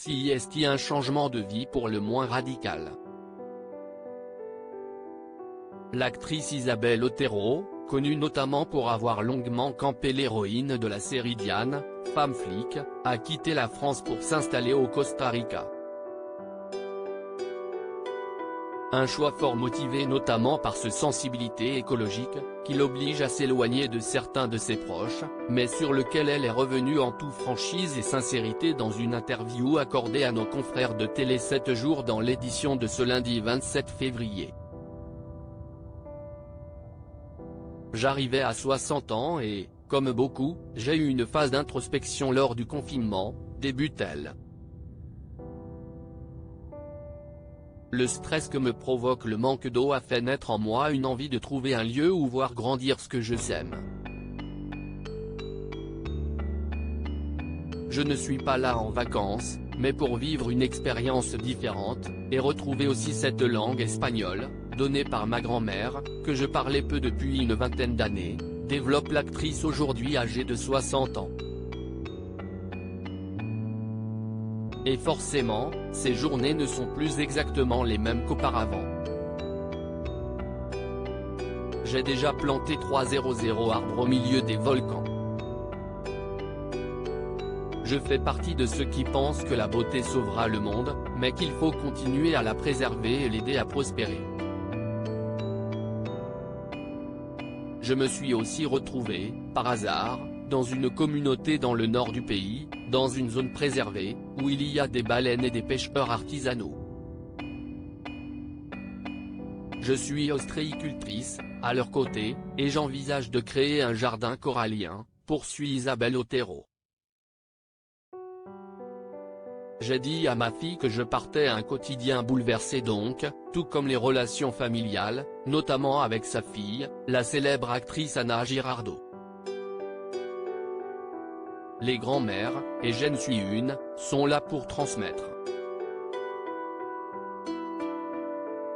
Si est-il un changement de vie pour le moins radical. L'actrice Isabelle Otero, connue notamment pour avoir longuement campé l'héroïne de la série Diane, femme flic, a quitté la France pour s'installer au Costa Rica. Un choix fort motivé notamment par sa sensibilité écologique, qui l'oblige à s'éloigner de certains de ses proches, mais sur lequel elle est revenue en toute franchise et sincérité dans une interview accordée à nos confrères de Télé 7 jours dans l'édition de ce lundi 27 février. J'arrivais à 60 ans et, comme beaucoup, j'ai eu une phase d'introspection lors du confinement, débute-t-elle. Le stress que me provoque le manque d'eau a fait naître en moi une envie de trouver un lieu où voir grandir ce que je sème. Je ne suis pas là en vacances, mais pour vivre une expérience différente, et retrouver aussi cette langue espagnole, donnée par ma grand-mère, que je parlais peu depuis une vingtaine d'années, développe l'actrice aujourd'hui âgée de 60 ans. Et forcément, ces journées ne sont plus exactement les mêmes qu'auparavant. J'ai déjà planté 300 arbres au milieu des volcans. Je fais partie de ceux qui pensent que la beauté sauvera le monde, mais qu'il faut continuer à la préserver et l'aider à prospérer. Je me suis aussi retrouvé, par hasard, dans une communauté dans le nord du pays, dans une zone préservée, où il y a des baleines et des pêcheurs artisanaux. Je suis ostréicultrice, à leur côté, et j'envisage de créer un jardin corallien, poursuit Isabelle Otero. J'ai dit à ma fille que je partais un quotidien bouleversé donc, tout comme les relations familiales, notamment avec sa fille, la célèbre actrice Anna Girardot. Les grands-mères, et je ne suis une, sont là pour transmettre.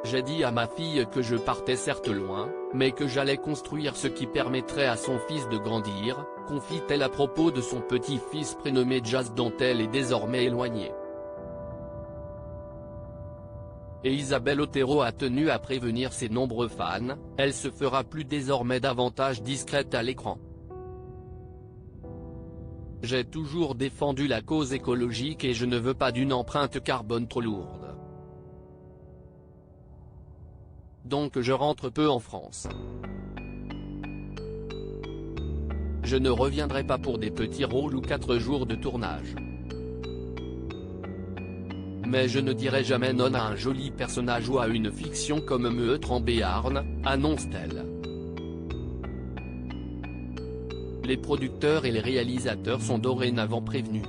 J'ai dit à ma fille que je partais certes loin, mais que j'allais construire ce qui permettrait à son fils de grandir, confie-t-elle à propos de son petit-fils prénommé Jazz dont elle est désormais éloignée. Et Isabelle Otero a tenu à prévenir ses nombreux fans, elle se fera plus désormais davantage discrète à l'écran. J'ai toujours défendu la cause écologique et je ne veux pas d'une empreinte carbone trop lourde. Donc je rentre peu en France. Je ne reviendrai pas pour des petits rôles ou 4 jours de tournage. Mais je ne dirai jamais non à un joli personnage ou à une fiction comme Meurtre en Béarn, annonce-t-elle. Les producteurs et les réalisateurs sont dorénavant prévenus.